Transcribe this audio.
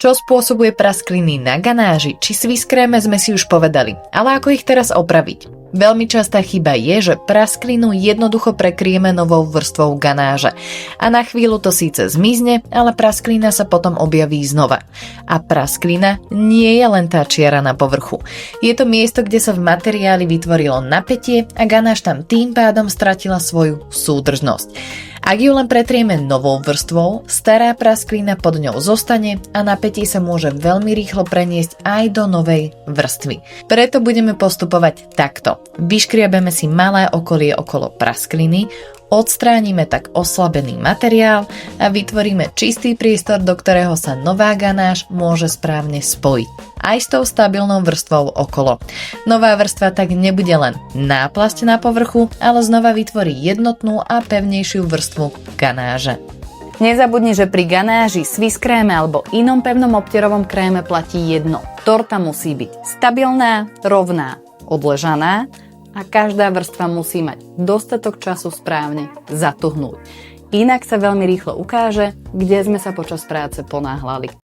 Čo spôsobuje praskliny na ganáži či sviskréme sme si už povedali, ale ako ich teraz opraviť? Veľmi častá chyba je, že prasklinu jednoducho prekryjeme novou vrstvou ganáže. A na chvíľu to síce zmizne, ale prasklina sa potom objaví znova. A prasklina nie je len tá čiara na povrchu. Je to miesto, kde sa v materiáli vytvorilo napätie a ganáž tam tým pádom stratila svoju súdržnosť. Ak ju len pretrieme novou vrstvou, stará prasklina pod ňou zostane a napätie sa môže veľmi rýchlo preniesť aj do novej vrstvy. Preto budeme postupovať takto. Vyškriabeme si malé okolie okolo praskliny, odstránime tak oslabený materiál a vytvoríme čistý priestor, do ktorého sa nová ganáž môže správne spojiť. Aj s tou stabilnou vrstvou okolo. Nová vrstva tak nebude len náplasť na povrchu, ale znova vytvorí jednotnú a pevnejšiu vrstvu ganáže. Nezabudni, že pri ganáži, sviskréme alebo inom pevnom obterovom kréme platí jedno. Torta musí byť stabilná, rovná, odležaná a každá vrstva musí mať dostatok času správne zatuhnúť. Inak sa veľmi rýchlo ukáže, kde sme sa počas práce ponáhľali.